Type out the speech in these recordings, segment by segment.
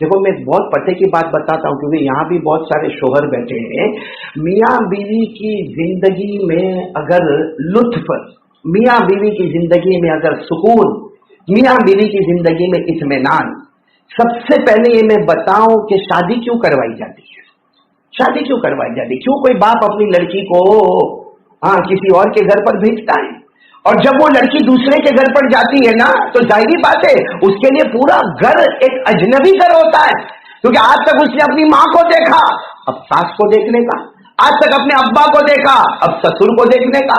دیکھو میں بہت پتے کی بات بتاتا ہوں کیونکہ یہاں بھی بہت سارے شوہر بیٹھے ہیں. میاں بیوی کی زندگی میں اگر لطف، میاں بیوی کی زندگی میں اگر سکون، میاں بیوی کی زندگی میں اطمینان، سب سے پہلے یہ میں بتاؤں کہ شادی کیوں کروائی جاتی ہے. شادی کیوں کروائی جاتی ہے؟ کیوں کوئی باپ اپنی لڑکی کو کسی اور کے گھر پر بھیجتا ہے؟ اور جب وہ لڑکی دوسرے کے گھر پر جاتی ہے نا تو ظاہری بات ہے اس کے لیے پورا گھر ایک اجنبی گھر ہوتا ہے، کیونکہ آج تک اس نے اپنی ماں کو دیکھا، اب ساس کو دیکھنے کا، آج تک اپنے ابا کو دیکھا، اب سسر کو دیکھنے کا،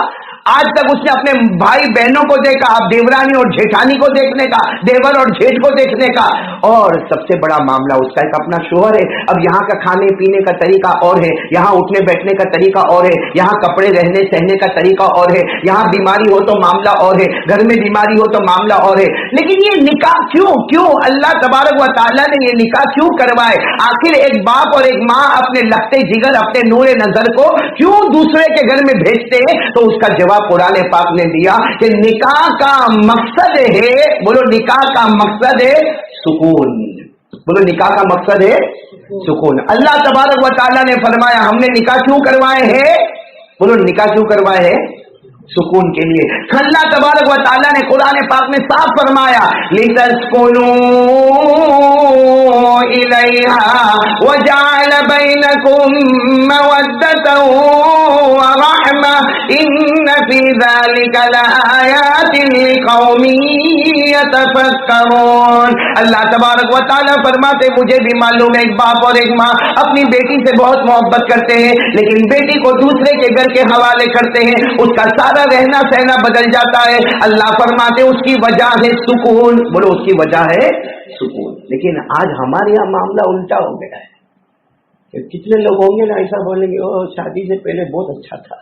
آج تک اس نے اپنے بھائی بہنوں کو دیکھا، اب دیورانی اور جیٹھانی کو دیکھنے کا، دیور اور جیٹ کو دیکھنے کا، اور سب سے بڑا معاملہ اس کا ایک اپنا شوہر ہے. اب یہاں کا کھانے پینے کا طریقہ اور ہے، یہاں اٹھنے بیٹھنے کا طریقہ اور ہے، یہاں کپڑے رہنے سہنے کا طریقہ اور ہے، یہاں بیماری ہو تو معاملہ اور ہے، گھر میں بیماری ہو تو معاملہ اور ہے. لیکن یہ نکاح کیوں اللہ تبارک و تعالیٰ نے یہ نکاح کیوں کروائے؟ آخر ایک باپ اور ایک ماں اپنے لگتے جگر، اپنے نور نظر کو کیوں دوسرے کے گھر میں بھیجتے ہیں؟ تو اس کا جواب قرآن پاک نے دیا کہ نکاح کا مقصد ہے، بولو نکاح کا مقصد ہے سکون. بولو نکاح کا مقصد ہے سکون. اللہ تبارک و تعالیٰ نے فرمایا ہم نے نکاح کیوں کروائے ہیں؟ بولو نکاح کیوں کروائے ہیں؟ سکون کے لیے. اللہ تبارک و تعالیٰ نے قرآن پاک میں صاف فرمایا لِتَسْكُنُوا إِلَيْهَا وَجَعَلَ بَيْنَكُم مَّوَدَّةً وَرَحْمَةً إِنَّ فِي ذَلِكَ لَآيَاتٍ لِقَوْمٍ يَتَفَكَّرُونَ. اللہ تبارک و تعالیٰ فرماتے مجھے بھی معلوم ہے ایک باپ اور ایک ماں اپنی بیٹی سے بہت محبت کرتے ہیں، لیکن بیٹی کو دوسرے کے گھر کے حوالے کرتے ہیں، اس کا سارا رہنا سہنا بدل جاتا ہے. اللہ فرماتے اس کی وجہ ہے سکون. بولو اس کی وجہ ہے سکون. لیکن آج ہمارے یہاں معاملہ الٹا ہو گیا ہے. کتنے لوگ ہوں گے نا ایسا بولیں گے او شادی سے پہلے بہت اچھا تھا،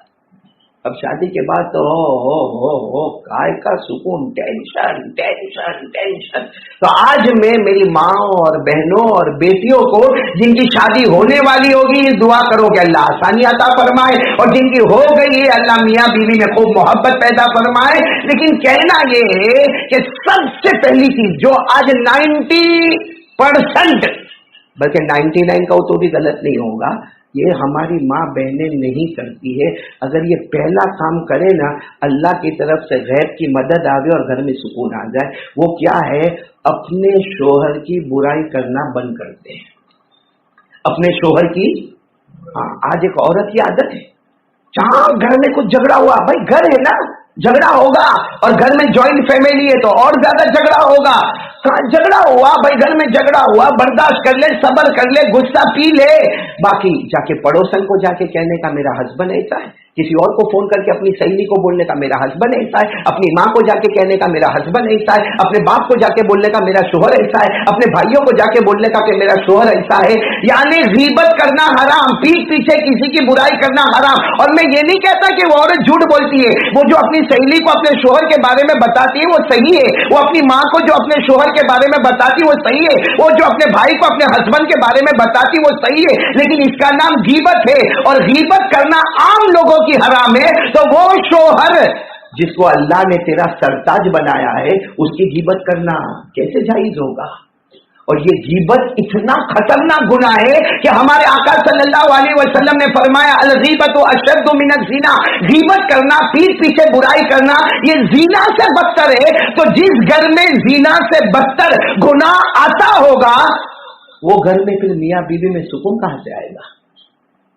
اب شادی کے بعد تو ہو کائے کا سکون، ٹینشن ٹینشن ٹینشن. تو آج میں میری ماں اور بہنوں اور بیٹیوں کو جن کی شادی ہونے والی ہوگی یہ دعا کرو کہ اللہ آسانی عطا فرمائے، اور جن کی ہو گئی ہے اللہ میاں بیوی میں خوب محبت پیدا فرمائے. لیکن کہنا یہ ہے کہ سب سے پہلی چیز جو آج 90% بلکہ 99 کا تو بھی غلط نہیں ہوگا، یہ ہماری ماں بہنیں نہیں کرتی ہے. اگر یہ پہلا کام کرے نا اللہ کی طرف سے غیب کی مدد آوے اور گھر میں سکون آ جائے. وہ کیا ہے؟ اپنے شوہر کی برائی کرنا بند کرتے ہیں. اپنے شوہر کی آج ایک عورت کی عادت ہے، جہاں گھر میں کچھ جھگڑا ہوا، بھائی گھر ہے نا جھگڑا ہوگا، اور گھر میں جوائنٹ فیملی ہے تو اور زیادہ جھگڑا ہوگا. جھگڑا ہوا بھائی گھر میں جھگڑا ہوا، برداشت کر لے، صبر کر لے، غصہ پی لے، باقی جا کے پڑوسن کو جا کے کہنے کا میرا ہسبینڈ ایسا ہے، کسی اور کو فون کر کے اپنی سہیلی کو بولنے کا میرا ہسبینڈ ایسا ہے، اپنی ماں کو جا کے کہنے کا میرا ہسبینڈ ایسا ہے، اپنے باپ کو جا کے بولنے کا میرا شوہر ایسا ہے، اپنے بھائیوں کو جا کے بولنے کا کہ میرا شوہر ایسا ہے. یعنی غیبت کرنا حرام، پیٹھ پیچھے کسی کی برائی کرنا حرام. اور میں یہ نہیں کہتا کہ وہ عورت جھوٹ بولتی ہے، وہ جو اپنی سہیلی کو اپنے شوہر کے بارے میں بتاتی ہے وہ صحیح ہے، وہ اپنی ماں کو جو اپنے شوہر کے بارے میں بتاتی وہ صحیح ہے، وہ جو اپنے بھائی کو اپنے ہسبینڈ کے بارے میں بتاتی وہ صحیح ہے. لیکن اس کا نام غیبت ہے، اور غیبت کرنا عام لوگوں کی حرام ہے. تو وہ شوہر جس کو اللہ نے تیرا سرتاج بنایا ہے اس کی غیبت کرنا کیسے جائز ہوگا؟ اور یہ غیبت اتنا خطرناک گناہ ہے کہ ہمارے آقا صلی اللہ علیہ وسلم نے فرمایا الغیبت اشد من الزنا. غیبت کرنا، پیٹھ پیچھے برائی کرنا، یہ زنا سے بدتر ہے. تو جس گھر میں زنا سے بدتر گناہ آتا ہوگا وہ گھر میں پھر میاں بیوی میں سکون کہاں سے آئے گا؟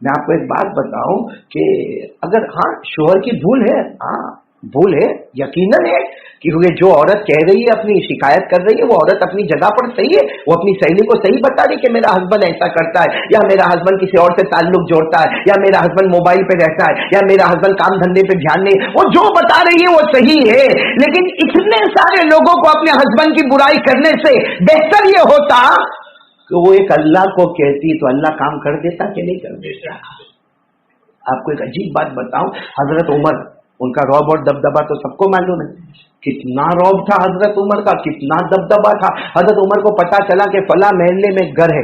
میں آپ کو ایک بات بتاؤں کہ اگر شوہر کی بھول ہے، بھول ہے یقیناً ہے، کیونکہ جو عورت کہہ رہی ہے اپنی شکایت کر رہی ہے وہ عورت اپنی جگہ پر صحیح ہے، وہ اپنی سہیلی کو صحیح بتا رہی کہ میرا ہسبینڈ ایسا کرتا ہے، یا میرا ہسبینڈ کسی اور سے تعلق جوڑتا ہے، یا میرا ہسبینڈ موبائل پہ رہتا ہے، یا میرا ہسبینڈ کام دھندے پہ دھیان نہیں. وہ جو بتا رہی ہے وہ صحیح ہے. لیکن اتنے سارے لوگوں کو اپنے ہسبینڈ کی برائی کرنے سے بہتر یہ ہوتا کہ وہ ایک اللہ کو کہتی تو اللہ کام کر دیتا کہ نہیں کر دیتا. آپ کو ایک عجیب بات بتاؤں، حضرت عمر، ان کا رعب اور دبدبا تو سب کو معلوم ہے، کتنا رعب تھا حضرت عمر کا، کتنا دبدبا تھا. حضرت عمر کو پتا چلا کہ فلاں محلے میں گھر ہے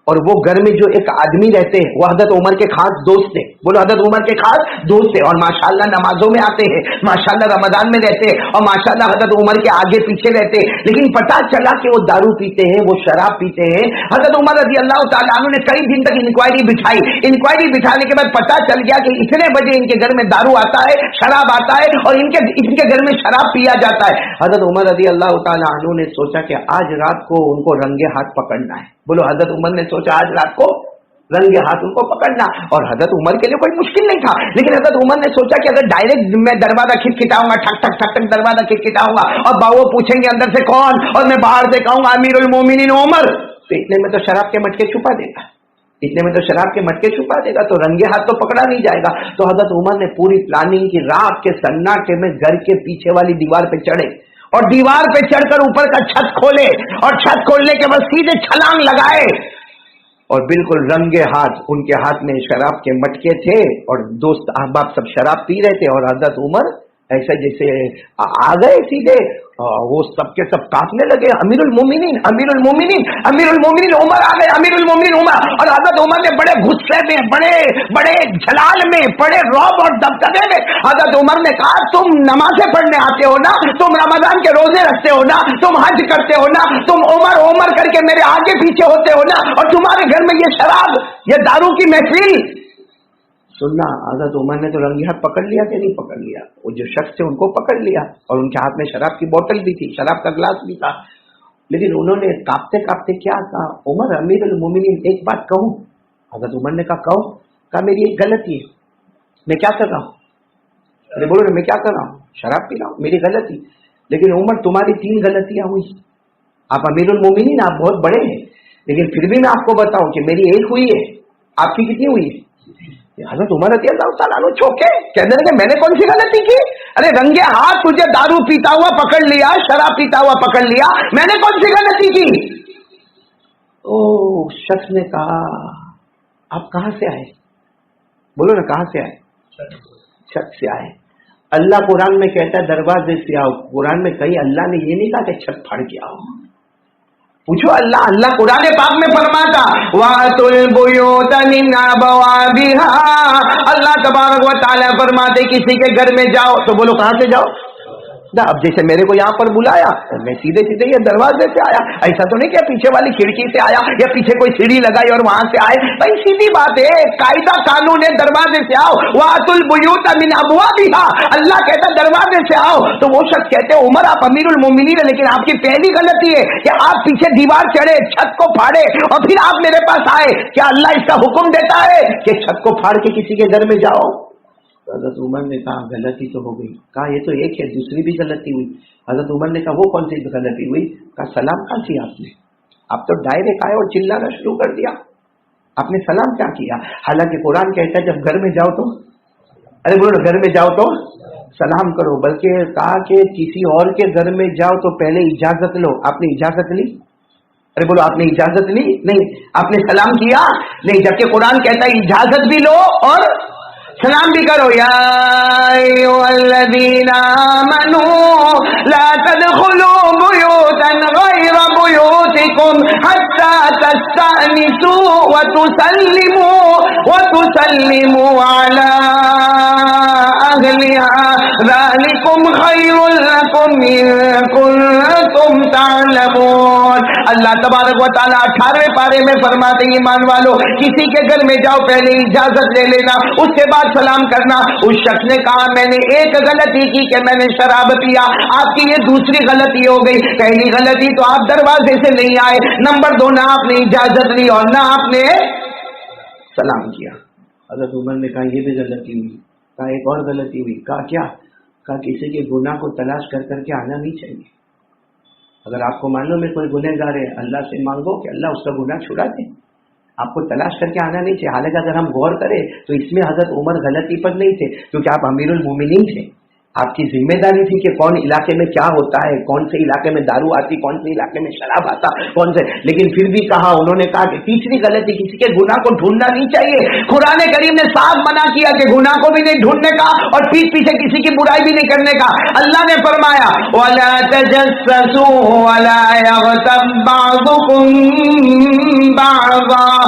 اور وہ گھر میں جو ایک آدمی رہتے ہیں وہ حضرت عمر کے خاص دوست تھے. بولو حضرت عمر کے خاص دوست تھے, اور ماشاءاللہ نمازوں میں آتے ہیں, ماشاءاللہ رمضان میں رہتے ہیں, اور ماشاءاللہ حضرت عمر کے آگے پیچھے رہتے ہیں. لیکن پتا چلا کہ وہ دارو پیتے ہیں, وہ شراب پیتے ہیں. حضرت عمر رضی اللہ تعالیٰ عنہ نے کئی دن تک انکوائری بٹھائی. انکوائری بٹھانے کے بعد پتا چل گیا کہ اتنے بجے ان کے گھر میں دارو آتا ہے, شراب آتا ہے, اور ان کے گھر میں شراب پیا جاتا ہے. حضرت عمر رضی اللہ تعالیٰ عنہ نے سوچا کہ آج رات کو ان کو رنگے ہاتھ پکڑنا ہے. بولو حضرت عمر نے سوچا آج رات کو رنگے ہاتھ ان کو پکڑنا. اور حضرت عمر کے لیے کوئی مشکل نہیں تھا, لیکن حضرت عمر نے سوچا کہ اگر ڈائریکٹ میں دروازہ کھٹکھٹاؤں گا, ٹھک ٹھک ٹھک ٹھک دروازہ کھٹکھٹاؤں گا, اور باؤ پوچھیں گے اندر سے کون, اور میں باہر سے کہوں گا امیر المومنین عمر, تو اتنے میں تو شراب کے مٹکے چھپا دے گا, اتنے میں تو شراب کے مٹکے چھپا دے گا, تو رنگے ہاتھ تو پکڑا نہیں جائے گا. تو حضرت عمر نے پوری پلاننگ کی, رات کے سناٹے میں گھر کے پیچھے والی دیوار پہ چڑھے, اور دیوار پہ چڑھ کر اوپر کا چھت کھولے, اور چھت کھولنے کے بعد سیدھے چھلانگ لگائے, اور بالکل رنگے ہاتھ ان کے ہاتھ میں شراب کے مٹکے تھے, اور دوست احباب سب شراب پی رہے تھے, اور حضرت عمر ایسا جیسے آ گئے سیدھے, وہ سب کے سب کاٹنے لگے, امیر المومنین امیر المومنین امیر المومنین عمر آ گئے, امیر المومنین عمر. اور حضرت عمر نے بڑے غصے میں, بڑے بڑے جلال میں, بڑے رعب اور دبدبے میں حضرت عمر نے کہا تم نمازیں پڑھنے آتے ہو نا, تم رمضان کے روزے رکھتے ہو نا, تم حج کرتے ہو نا, تم عمر عمر کر کے میرے آگے پیچھے ہوتے ہو نا, اور تمہارے گھر میں یہ شراب, یہ دارو کی محفل. سننا, حضرت عمر نے تو رنگی ہاتھ پکڑ لیا کہ نہیں پکڑ لیا, وہ جو شخص تھے ان کو پکڑ لیا, اور ان کے ہاتھ میں شراب کی بوتل بھی تھی, شراب کا گلاس بھی تھا. لیکن انہوں نے کاپتے کاپتے کیا کہا, عمر امیر المومنین ایک بات کہوں. حضرت عمر نے کہا کہو. کہا میری ایک غلطی ہے, میں کیا کر رہا ہوں, ارے بولو میں کیا کر رہا ہوں, شراب پی رہا ہوں, میری غلطی. لیکن عمر تمہاری 3 غلطیاں ہوئی, آپ امیر المومنین, آپ بہت بڑے ہیں, لیکن پھر بھی میں آپ کو بتاؤں کہ میری ایک ہوئی ہے, آپ کی کتنی ہوئی ہے. حضرت عمر رضی اللہ تعالیٰ عنہ چوکے, کہنے لگے میں نے کون سی غلطی کی, ارے رنگے ہاتھ تجھے دارو پیتا ہوا پکڑ لیا, شراب پیتا ہوا پکڑ لیا, میں نے کون سی غلطی کی. او شخص نے کہا آپ کہاں سے آئے, بولو نا کہاں سے آئے. چھت سے آئے. اللہ قرآن میں کہتا ہے دروازے سے آؤ, قرآن میں کہیں اللہ نے یہ نہیں کہا کہ چھت پھاڑ کے آؤ. پوچھو اللہ قرآن پاک میں فرماتا وَأْتُوا الْبُيُوتَ مِنْ أَبْوَابِهَا, اللہ تبارک و تعالیٰ فرماتے کسی کے گھر میں جاؤ, تو بولو کہاں سے جاؤ. اب جیسے میرے کو یہاں پر بلایا, میں سیدھے سیدھے یہ دروازے سے آیا, ایسا تو نہیں کہ پیچھے والی کھڑکی سے آیا یا پیچھے کوئی سیڑھی لگائی اور وہاں سے آئے. بھائی سیدھی بات ہے, قاعدہ قانون ہے, دروازے سے آؤ. وَأْتُوا الْبُيُوتَ مِنْ أَبْوَابِهَا, اللہ کہتا دروازے سے آؤ. تو وہ شخص کہتے ہیں عمر آپ امیر المومنین ہیں, لیکن آپ کی پہلی غلطی ہے کہ آپ پیچھے دیوار چڑھے, چھت کو پھاڑے, اور پھر آپ میرے پاس آئے. کیا اللہ اس کا حکم دیتا ہے کہ چھت کو پھاڑ کے کسی کے گھر میں جاؤ. حضرت عمر نے کہا غلطی تو ہو گئی. کہا یہ تو ایک ہے, دوسری بھی غلطی ہوئی. حضرت عمر نے کہا وہ کون سی غلطی ہوئی. کہا سلام کہاں کیا آپ نے, آپ تو ڈائریکٹ آئے اور چلانا شروع کر دیا, آپ نے سلام کیا کیا. حالانکہ قرآن کہتا ہے جب گھر میں جاؤ تو, ارے بولو گھر میں جاؤ تو سلام کرو, بلکہ کہا کہ کسی اور کے گھر میں جاؤ تو پہلے اجازت لو. آپ نے اجازت لی, ارے بولو آپ نے اجازت لی نہیں, آپ نے سلام کیا نہیں, جبکہ قرآن کہتا ہے اجازت بھی لو اور سلام بھی کرو. یا ایھا الذین آمنوا لا تدخلوا بیوتا غیر بیوتکم حتی تستأنسوا وتسلموا علی اہلها ذلکم خیر لکم ان کنتم تعلمون. اللہ تبارک و تعالیٰ 18ویں پارے میں فرماتے ہیں ایمان والو کسی کے گھر میں جاؤ پہلے اجازت لے لینا, اس کے بعد سلام کرنا. اس شخص نے کہا میں نے ایک غلطی کی کہ میں نے شراب پیا, آپ کی یہ دوسری غلطی ہو گئی. پہلی غلطی تو آپ دروازے سے نہیں آئے, نمبر 2 نہ آپ نے اجازت لی اور نہ آپ نے سلام کیا. حضرت عمر نے کہا یہ بھی غلطی ہوئی. کہا ایک اور غلطی ہوئی. کہا کیا. کہا کسی کے گناہ کو تلاش کر کر کے آنا نہیں چاہیے. اگر آپ کو معلوم ہے کوئی گنہگار ہے, اللہ سے مانگو کہ اللہ اس کا گناہ چھڑا دے, آپ کو تلاش کر کے آنا نہیں چاہیے. حالانکہ اگر ہم غور کریں تو اس میں حضرت عمر غلطی پر نہیں تھے, کیونکہ آپ امیر المومنین تھے, آپ کی ذمہ داری تھی کہ کون علاقے میں کیا ہوتا ہے, کون سے علاقے میں دارو آتی, کون سے علاقے میں شراب آتا, کون سے. لیکن پھر بھی کہا, انہوں نے کہا کہ تیسری غلطی کسی کے گناہ کو ڈھونڈنا نہیں چاہیے. قرآن کریم نے صاف منع کیا کہ گناہ کو بھی نہیں ڈھونڈنے کا اور پیٹھ پیچھے کسی کی برائی بھی نہیں کرنے کا. اللہ نے فرمایا وَلَا تَجَسَّسُوا وَلَا يَغْتَبْ بَعْضُكُمْ بَعْضًا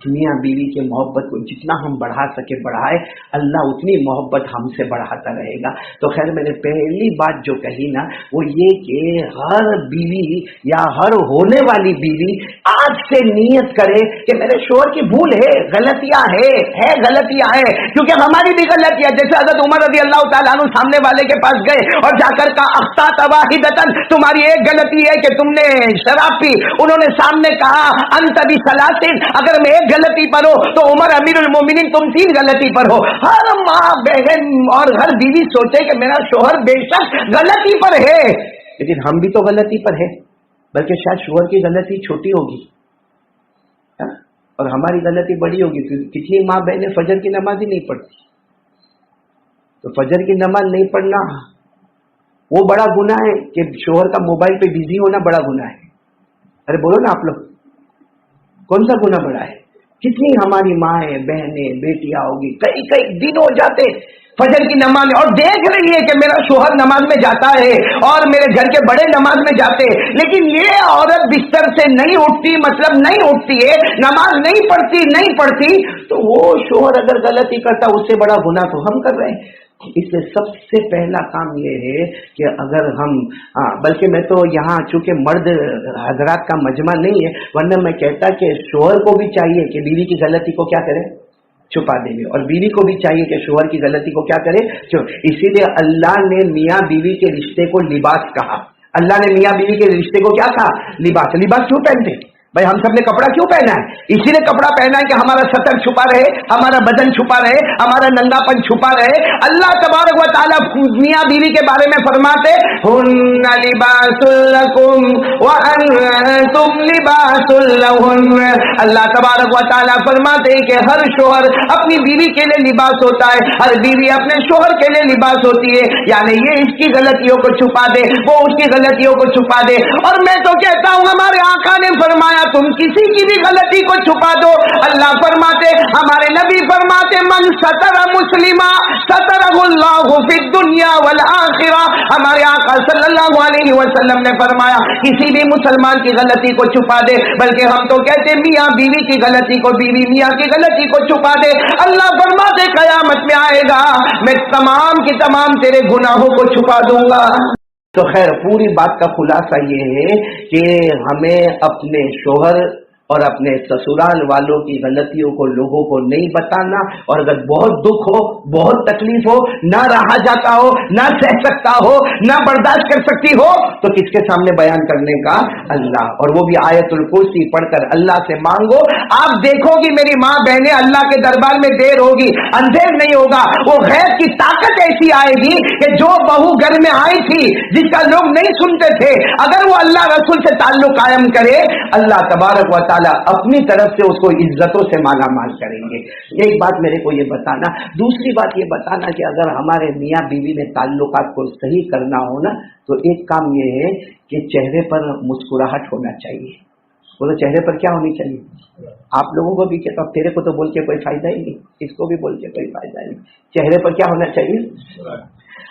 میاں بیوی کے محبت کو جتنا ہم بڑھا سکے بڑھائے، اللہ اتنی محبت ہم سے بڑھاتا رہے گا۔ تو خیر میں نے پہلی بات جو کہی نا وہ یہ کہ ہر بیوی یا ہر ہونے والی بیوی آج سے نیت کرے کہ میرے شوہر کی بھول ہے، غلطیاں ہے غلطیاں ہے، کیونکہ ہماری بھی غلطیاں، جیسے حضرت عمر رضی اللہ تعالیٰ عنہ سامنے والے کے پاس گئے اور جا کر کہا اخطأت واحدۃ، تمہاری ایک غلطی ہے کہ تم نے شراب پی۔ انہوں نے سامنے کہا انت بثلاث، اگر میں ایک غلطی پر ہو تو عمر امیر المومنین تم 3 غلطی پر ہو۔ ہر ماں بہن اور ہر بیوی سوچے کہ میرا شوہر بے شک غلطی پر ہے، لیکن ہم بھی تو غلطی پر ہے، بلکہ شاید شوہر کی غلطی چھوٹی ہوگی اور ہماری غلطی بڑی ہوگی۔ کتنی ماں بہنیں فجر کی نماز ہی نہیں پڑھتی، تو فجر کی نماز نہیں پڑھنا وہ بڑا گناہ ہے کہ شوہر کا موبائل پہ بزی ہونا بڑا گناہ ہے؟ ارے بولو نا آپ لوگ، کون سا گناہ بڑا ہے؟ کتنی ہماری مائیں بہنیں بیٹیاں ہوگی کئی دن ہو جاتے فجر کی نماز میں، اور دیکھ رہی ہے کہ میرا شوہر نماز میں جاتا ہے اور میرے گھر کے بڑے نماز میں جاتے، لیکن یہ عورت بستر سے نہیں اٹھتی، مطلب نہیں اٹھتی ہے، نماز نہیں پڑھتی، تو وہ شوہر اگر غلطی کرتا اس سے بڑا گناہ تو ہم کر رہے ہیں۔ اس سے سب سے پہلا کام یہ ہے کہ اگر ہم بلکہ میں تو یہاں چونکہ مرد حضرات کا مجمع نہیں ہے، ورنہ میں کہتا کہ شوہر کو بھی چاہیے کہ بیوی کی غلطی کو کیا کرے، چھپا دے گے، اور بیوی کو بھی چاہیے کہ شوہر کی غلطی کو کیا کرے۔ اسی لیے اللہ نے میاں بیوی کے رشتے کو لباس کہا، اللہ نے میاں بیوی کے رشتے کو کیا کہا، لباس۔ لباس کیوں پہنتے بھائی؟ ہم سب نے کپڑا کیوں پہنا ہے؟ اسی لیے کپڑا پہنا ہے کہ ہمارا سطر چھپا رہے، ہمارا بدن چھپا رہے، ہمارا ننگا پن چھپا رہے۔ اللہ تبارک و تعالیٰ میاں بیوی کے بارے میں فرماتے ہن لباس لکم وانتم لباس لہن۔ اللہ تبارک و تعالیٰ فرماتے کہ ہر شوہر اپنی بیوی کے لیے لباس ہوتا ہے، ہر بیوی اپنے شوہر کے لیے لباس ہوتی ہے، یعنی یہ اس کی غلطیوں کو چھپا دے، وہ اس کی غلطیوں کو چھپا دے۔ اور میں تو کہتا ہوں ہمارے آقا نے فرمایا تم کسی کی بھی غلطی کو چھپا دو، اللہ فرماتے، ہمارے نبی فرماتے من ستر مسلما سترہ اللہ فی الدنیا والآخرہ۔ ہمارے آقا صلی اللہ علیہ وسلم نے فرمایا کسی بھی مسلمان کی غلطی کو چھپا دے، بلکہ ہم تو کہتے میاں بیوی کی غلطی کو، بیوی میاں کی غلطی کو چھپا دے۔ اللہ فرماتے قیامت میں آئے گا میں تمام کی تمام تیرے گناہوں کو چھپا دوں گا۔ تو خیر پوری بات کا خلاصہ یہ ہے کہ ہمیں اپنے شوہر اور اپنے سسرال والوں کی غلطیوں کو لوگوں کو نہیں بتانا، اور اگر بہت دکھ ہو، بہت تکلیف ہو، نہ رہا جاتا ہو، نہ سہ سکتا ہو، نہ برداشت کر سکتی ہو، تو کس کے سامنے بیان کرنے کا؟ اللہ، اور وہ بھی آیت الکرسی پڑھ کر اللہ سے مانگو۔ آپ دیکھو گی میری ماں بہنیں اللہ کے دربار میں دیر ہوگی، اندھیر نہیں ہوگا، وہ غیب کی طاقت ایسی آئے گی کہ جو بہو گھر میں آئی تھی جس کا لوگ نہیں سنتے تھے، اگر وہ اللہ رسول سے تعلق قائم کرے، اللہ تبارک و تعالیٰ اپنی طرف سے اس کو عزتوں سے مالا مال کریں گے۔ ایک بات میرے کو یہ بتانا، دوسری بات یہ بتانا کہ اگر ہمارے میاں بیوی میں تعلقات کو صحیح کرنا ہو نا، تو ایک کام یہ ہے کہ چہرے پر مسکراہٹ ہونا چاہیے۔ بولو چہرے پر کیا ہونی چاہیے؟ آپ لوگوں کو بھی کہتا ہوں، تیرے کو تو بول کے کوئی فائدہ ہی نہیں، اس کو بھی بول کے کوئی فائدہ نہیں، چہرے پر کیا ہونا چاہیے؟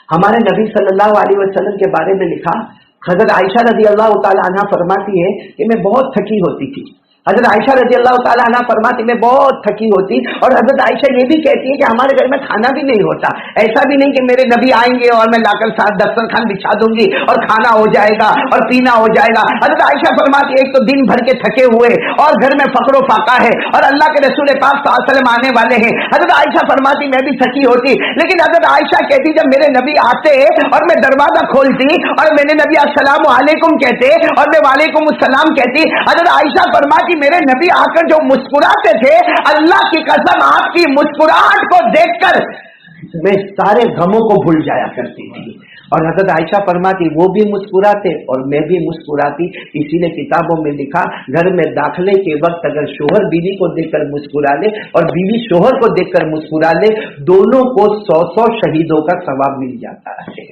ہمارے نبی صلی اللہ علیہ وسلم کے بارے میں لکھا، حضرت عائشہ رضی اللہ تعالی عنہ فرماتی ہے کہ میں بہت تھکی ہوتی تھی۔ حضرت عائشہ رضی اللہ تعالیٰ عنہ فرماتی میں بہت تھکی ہوتی، اور حضرت عائشہ یہ بھی کہتی ہے کہ ہمارے گھر میں کھانا بھی نہیں ہوتا، ایسا بھی نہیں کہ میرے نبی آئیں گے اور میں لا کر ساتھ دسترخوان بچھا دوں گی اور کھانا ہو جائے گا اور پینا ہو جائے گا۔ حضرت عائشہ فرماتی ایک تو دن بھر کے تھکے ہوئے اور گھر میں فقر و فاقہ ہے اور اللہ کے رسول پاک صلی اللہ علیہ وسلم آنے والے ہیں۔ حضرت عائشہ فرماتی میں بھی تھکی ہوتی، لیکن حضرت عائشہ کہتی جب میرے نبی آتے اور میں دروازہ کھولتی اور میرے نبی السلام علیکم کہتے اور میں وعلیکم السلام کہتی، حضرت عائشہ فرماتی میرے نبی آ کر جو مسکراتے تھے، اللہ کی قسم آپ کی مسکراہٹ کو دیکھ کر میں سارے غموں کو بھول جایا کرتی تھی۔ اور حضرت عائشہ فرماتی وہ بھی مسکراتے اور میں بھی مسکراتی، اسی لیے کتابوں میں لکھا گھر میں داخلے کے وقت اگر شوہر بیوی کو دیکھ کر مسکرا لے اور بیوی شوہر کو دیکھ کر مسکرا لے، دونوں کو 100 شہیدوں کا ثواب مل جاتا ہے۔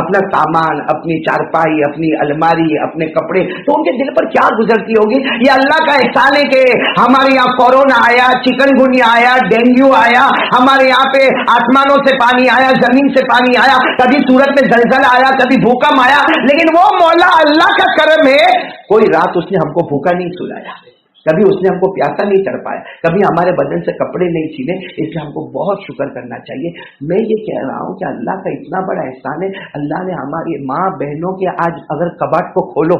اپنا سامان, اپنی چارپائی, اپنی الماری, اپنے کپڑے, تو ان کے دل پر کیا گزرتی ہوگی. یہ اللہ کا احسان ہے کہ ہمارے یہاں کورونا آیا, چکن گنیا آیا, ڈینگو آیا, ہمارے یہاں پہ آسمانوں سے پانی آیا, زمین سے پانی آیا, کبھی سورت میں زلزلہ آیا, کبھی بھوکم آیا, لیکن وہ مولا اللہ کا کرم ہے, کوئی رات اس نے ہم کو بھوکا نہیں سلایا, کبھی اس نے ہم کو پیاسا نہیں کر پایا, کبھی ہمارے بدن سے کپڑے نہیں چھینے. اس لیے ہم کو بہت شکر کرنا چاہیے. میں یہ کہہ رہا ہوں کہ اللہ کا اتنا بڑا احسان ہے, اللہ نے ہماری ماں بہنوں کے, آج اگر کباڑ کو کھولو,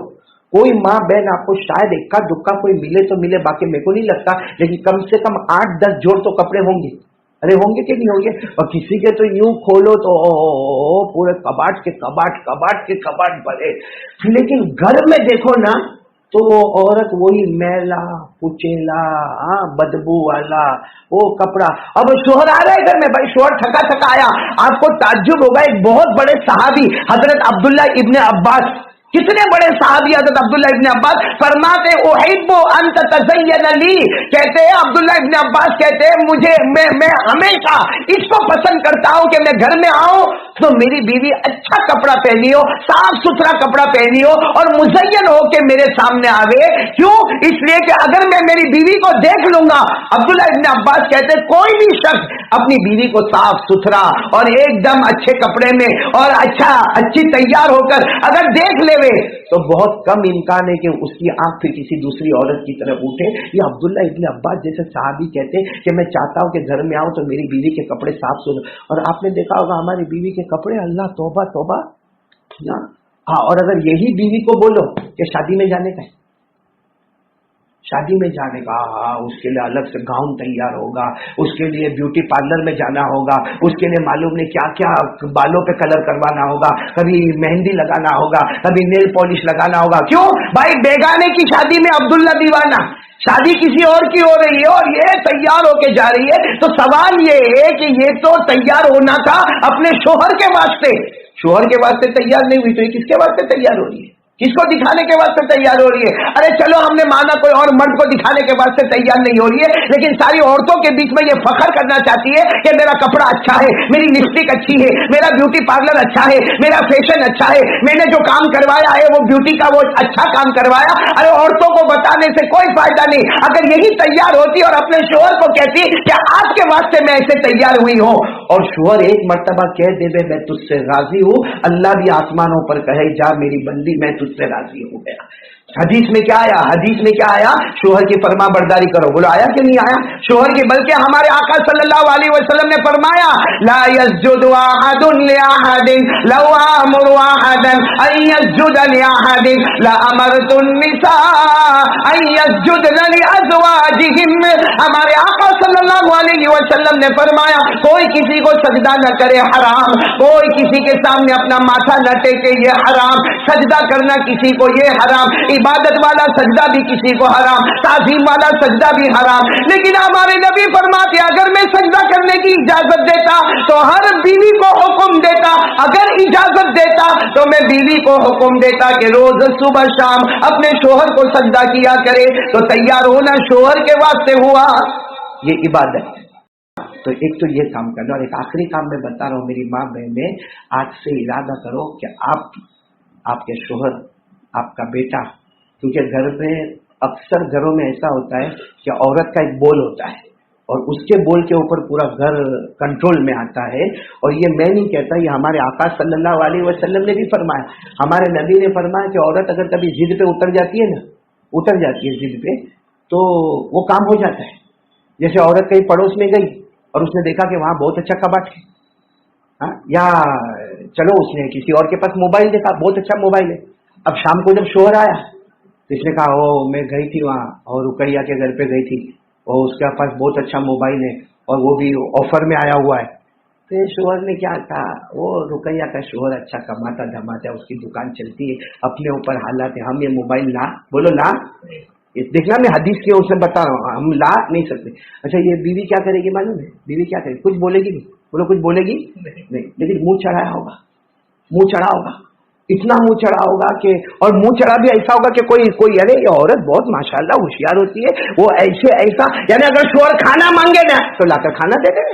کوئی ماں بہن آپ کو شاید اکا دکا کوئی ملے تو ملے, باقی میرے کو نہیں لگتا, لیکن کم سے کم 8-10 جوڑ تو کپڑے ہوں گے. ارے ہوں گے کہ نہیں ہوں گے؟ اور کسی کے تو یوں کھولو تو پورے کباٹ کے کباٹ بھرے. لیکن گھر میں دیکھو نا تو وہ عورت وہی میلا کچیلا, بدبو والا وہ کپڑا. اب شوہر آ رہا ہے گھر میں, بھائی شوہر تھکا آیا, آپ کو تعجب ہوگا, ایک بہت بڑے صحابی حضرت عبداللہ ابن عباس, کتنے بڑے صحابی حضرت عبداللہ ابن عباس فرماتے احب ان تتزین لی, کہتے ہیں عبداللہ ابن عباس کہتے ہیں مجھے میں ہمیشہ اس کو پسند کرتا ہوں کہ میں گھر میں آؤں تو میری بیوی اچھا کپڑا پہنی ہو, صاف ستھرا کپڑا پہنی ہو اور مزین ہو کے میرے سامنے آوے. کیوں؟ اس لیے کہ اگر میں میری بیوی کو دیکھ لوں گا, عبداللہ ابن عباس کہتے ہیں کوئی بھی شخص اپنی بیوی کو صاف ستھرا اور ایک دم اچھے کپڑے میں اور اچھی تیار ہو کر اگر دیکھ لے تو بہت کم امکان ہے کہ اس کی آنکھ پھر کسی دوسری عورت کی طرف اٹھے. یہ عبداللہ ابن عباس جیسے صحابی کہتے کہ میں چاہتا ہوں کہ گھر میں آؤں تو میری بیوی کے کپڑے صاف ستھرے. اور آپ نے دیکھا ہوگا ہماری بیوی کے کپڑے, اللہ توبہ توبہ. ہاں, اور اگر یہی بیوی کو بولو کہ شادی میں جانے کا ہے, شادی میں جانے کا, اس کے لیے الگ سے گاؤن تیار ہوگا, اس کے لیے بیوٹی پارلر میں جانا ہوگا, اس کے لیے معلوم نہیں کیا کیا بالوں پہ کلر کروانا ہوگا, کبھی مہندی لگانا ہوگا, کبھی نیل پالش لگانا ہوگا. کیوں بھائی؟ بیگانے کی شادی میں عبداللہ دیوانہ, شادی کسی اور کی ہو رہی ہے اور یہ تیار ہو کے جا رہی ہے. تو سوال یہ ہے کہ یہ تو تیار ہونا تھا اپنے شوہر کے واسطے, شوہر کے واسطے تیار نہیں ہوئی تو یہ کس کے واسطے تیار ہو رہی ہے؟ کس کو دکھانے کے واسطے تیار ہو رہی ہے؟ ارے چلو ہم نے مانا کوئی اور مرد کو دکھانے کے واسطے تیار نہیں ہو رہی ہے, لیکن ساری عورتوں کے بیچ میں یہ فخر کرنا چاہتی ہے کہ میرا کپڑا اچھا ہے, میری لپسٹک اچھی ہے, میرا بیوٹی پارلر اچھا ہے, میرا فیشن اچھا ہے, میں نے جو کام کروایا ہے وہ بیوٹی کا وہ اچھا کام کروایا. ارے عورتوں کو بتانے سے کوئی فائدہ نہیں. اگر یہی تیار ہوتی اور اپنے شوہر کو کہتی کہ آپ کے واسطے میں ایسے تیار ہوئی ہوں, اور شوہر ایک مرتبہ کہہ دے میں تجھ سے راضی ہوں, اللہ بھی آسمانوں پر کہے جا میری بندی میں تجھ سے راضی ہو گیا. حدیث میں کیا آیا؟ حدیث میں کیا آیا؟ شوہر کی فرما برداری کرو. بولو آیا کہ نہیں آیا؟ شوہر کی, بلکہ ہمارے آقا صلی اللہ علیہ وسلم نے فرمایا لا يسجد احد لاحد لو امر احدا ان يسجد لاحد لامرت النساء ان يسجدن لازواجهن. ہمارے آقا صلی اللہ علیہ وسلم نے فرمایا کوئی کسی کو سجدہ نہ کرے حرام, کوئی کسی کے سامنے اپنا ماتھا نہ ٹیکے یہ حرام, سجدہ کرنا کسی کو یہ حرام, عبادت والا سجدہ بھی کسی کو حرام, تعظیم والا سجدہ بھی حرام. لیکن ہمارے نبی فرماتے اگر میں سجدہ کرنے کی اجازت دیتا تو ہر بیوی کو حکم دیتا, اگر اجازت دیتا تو میں بیوی کو حکم دیتا کہ روز صبح شام اپنے شوہر کو سجدہ کیا کرے. تو تیار ہونا شوہر کے واسطے ہوا, یہ عبادت ہے. تو ایک تو یہ کام کرنا, اور ایک آخری کام میں بتا رہا ہوں میری ماں بہنیں, آج سے ارادہ کرو کہ آپ کے شوہر, آپ کا بیٹا, کیونکہ گھر میں اکثر گھروں میں ایسا ہوتا ہے کہ عورت کا ایک بول ہوتا ہے اور اس کے بول کے اوپر پورا گھر کنٹرول میں آتا ہے. اور یہ میں نہیں کہتا, یہ ہمارے آقا صلی اللہ علیہ وسلم نے بھی فرمایا, ہمارے نبی نے فرمایا کہ عورت اگر کبھی ضد پہ اتر جاتی ہے ضد پہ, تو وہ کام ہو جاتا ہے. جیسے عورت کہیں پڑوس میں گئی اور اس نے دیکھا کہ وہاں بہت اچھا کباٹ ہے, یا چلو اس نے کسی اور کے پاس موبائل دیکھا, بہت اچھا موبائل ہے. اب شام کو جب شوہر آیا تو اس نے کہا میں گئی تھی وہاں اور رقیہ کے گھر پہ گئی تھی, اور اس کے پاس بہت اچھا موبائل ہے اور وہ بھی آفر میں آیا ہوا ہے. تو شوہر نے کیا کہا, وہ رقیہ کا شوہر اچھا کماتا دھماتا ہے, اس کی دکان چلتی ہے, اپنے اوپر حالات ہے, ہم یہ موبائل لا, بولو لا, دیکھنا میں حدیث کی اس میں بتا رہا ہوں, ہم لا نہیں سکتے. اچھا یہ بیوی کیا کرے گی معلوم ہے؟ بیوی کیا کرے گی؟ کچھ بولے گی نہیں, بولو کچھ بولے گی نہیں, لیکن منہ چڑھا ہوگا, اتنا منہ چڑھا ہوگا کہ, اور منہ چڑھا بھی ایسا ہوگا کہ کوئی ارے یہ عورت بہت ماشاءاللہ ہوشیار ہوتی ہے, وہ ایسا, یعنی اگر شوہر کھانا مانگے نا تو لا کر کھانا دے دے.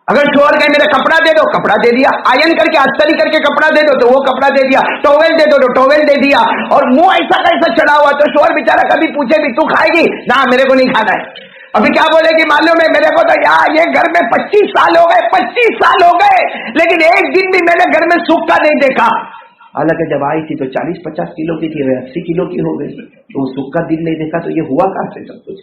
اگر شوہر کہے میرا کپڑا دے دو، کپڑا دے دیا، آئرن کر کے استری کر کے کپڑا دے دو تو وہ کپڑا دے دیا، ٹاول دے دو تو ٹاول دے دیا، اور منہ ایسا کیسا چڑھا ہوا تو شوہر بیچارہ کبھی پوچھے بھی تو کھائے گی؟ نہ میرے کو نہیں کھانا ہے۔ ابھی کیا بولے گی معلوم ہے؟ میرے کو تو یار یہ گھر میں 25 سال ہو گئے، 25 سال ہو گئے، لیکن ایک دن بھی میں نے گھر میں سوکھ کا نہیں دیکھا۔ حالانکہ جب آئی تھی تو 40-50 کلو کی تھی، 80 کلو کی ہو گئی، تو سوکھ کا دن نہیں دیکھا تو یہ ہوا کہاں سے سب کچھ؟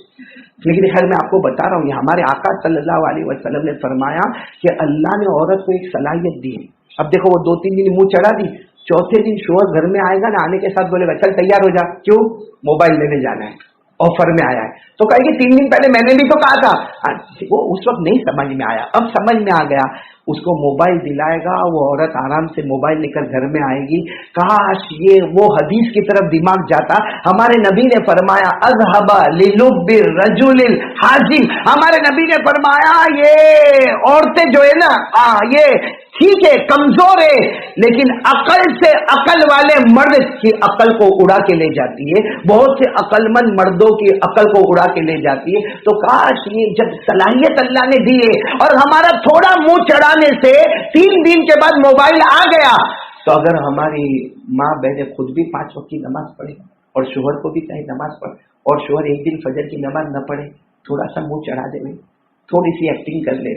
لیکن خیر میں آپ کو بتا رہا ہوں، یہ ہمارے آقا صلی اللہ علیہ وسلم نے فرمایا کہ اللہ نے عورت کو ایک صلاحیت دی ہے۔ اب دیکھو وہ 2-3 دن منہ چڑھا دی، چوتھے دن شوہر گھر میں آئے گا نا، آنے کے ساتھ بولے گا چل تیار ہو جا، کیوں؟ موبائل لینے جانا ہے، آفر میں آیا ہے۔ تو کہے گی 3 دن پہلے میں نے بھی تو کہا تھا۔ وہ اس وقت نہیں سمجھ میں آیا، اب سمجھ میں آ گیا۔ اس کو موبائل دلائے گا، وہ عورت آرام سے موبائل لے کر گھر میں آئے گی۔ کاش یہ وہ حدیث کی طرف دماغ جاتا۔ ہمارے نبی نے فرمایا اذهب للب الرجل الحازم، ہمارے نبی نے فرمایا یہ عورتیں جو ہے نا یہ ٹھیک ہے کمزور ہے، لیکن عقل سے عقل والے مرد کی عقل کو اڑا کے لے جاتی ہے، بہت سے عقل مند مردوں کی عقل کو اڑا کے لے جاتی ہے۔ تو کاش یہ جب صلاحیت اللہ نے دی ہے اور ہمارا تھوڑا منہ چڑھانے سے 3 دن کے بعد موبائل آ گیا، تو اگر ہماری ماں بہنیں خود بھی 5 وقت کی نماز پڑھے اور شوہر کو بھی کہیں نماز پڑھ، اور شوہر ایک دن فجر کی نماز نہ پڑھے، تھوڑا سا منہ چڑھا دے، تھوڑی سی ایکٹنگ کر لے،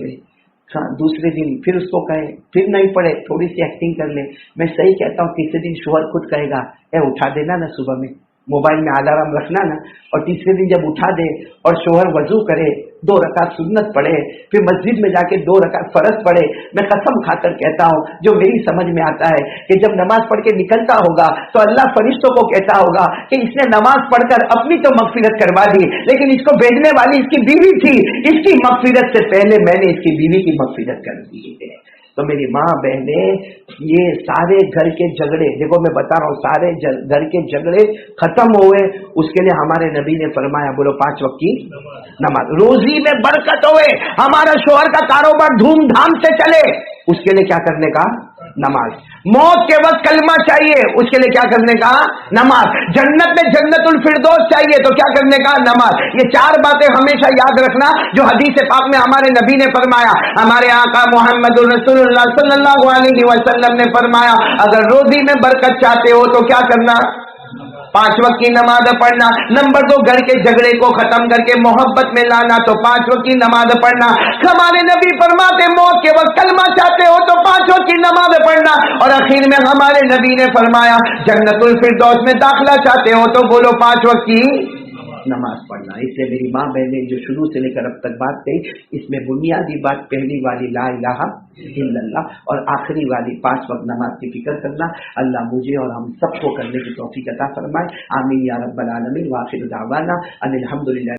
دوسرے دن پھر اس کو کہے، پھر نہیں پڑھے تھوڑی سی ایکٹنگ کر لے۔ میں صحیح کہتا ہوں، تیسرے دن شوہر خود کہے گا اے اٹھا دینا نا، صبح میں موبائل میں الارم رکھنا نا، اور تیسرے دن جب اٹھا دے اور شوہر وضو کرے، 2 رکعت سنت پڑھے، پھر مسجد میں جا کے 2 رکعت فرض پڑھے، میں قسم کھا کر کہتا ہوں جو میری سمجھ میں آتا ہے کہ جب نماز پڑھ کے نکلتا ہوگا تو اللہ فرشتوں کو کہتا ہوگا کہ اس نے نماز پڑھ کر اپنی تو مغفرت کروا دی، لیکن اس کو بھیجنے والی اس کی بیوی تھی، اس کی مغفرت سے پہلے میں نے اس کی بیوی کی مغفرت کر دی ہے۔ تو میری ماں بہنیں، یہ سارے گھر کے جھگڑے، دیکھو میں بتا رہا ہوں، سارے گھر کے جھگڑے ختم ہوئے، اس کے لیے ہمارے نبی نے فرمایا، بولو 5 وقت کی نماز، روزی میں برکت ہوئے، ہمارا شوہر کا کاروبار دھوم دھام سے چلے، اس کے لیے کیا کرنے کا؟ نماز۔ موت کے وقت کلمہ چاہیے، اس کے لیے کیا کرنے کا؟ نماز۔ جنت میں جنت الفردوس چاہیے تو کیا کرنے کا؟ نماز۔ یہ 4 باتیں ہمیشہ یاد رکھنا جو حدیث پاک میں ہمارے نبی نے فرمایا۔ ہمارے آقا محمد الرسول اللہ صلی اللہ علیہ وسلم نے فرمایا اگر روزی میں برکت چاہتے ہو تو کیا کرنا؟ 5 وقت کی نماز پڑھنا۔ نمبر 2، گھر کے جھگڑے کو ختم کر کے محبت میں لانا تو 5 وقت کی نماز پڑھنا۔ ہمارے نبی فرماتے موت کے وقت کلمہ چاہتے ہو تو 5 وقت کی نماز پڑھنا، اور آخر میں ہمارے نبی نے فرمایا جنت الفردوس میں داخلہ چاہتے ہو تو بولو 5 وقت کی نماز پڑھنا۔ اس سے میری ماں بہنیں جو شروع سے لے کر اب تک بات کہی، اس میں بنیادی بات پہلی والی لا الہ الا اللہ، اور آخری والی 5 وقت نماز کی فکر کرنا۔ اللہ مجھے اور ہم سب کو کرنے کی توفیق عطا فرمائے، آمین یا رب العالمین۔ وآخر دعوانا ان الحمد للہ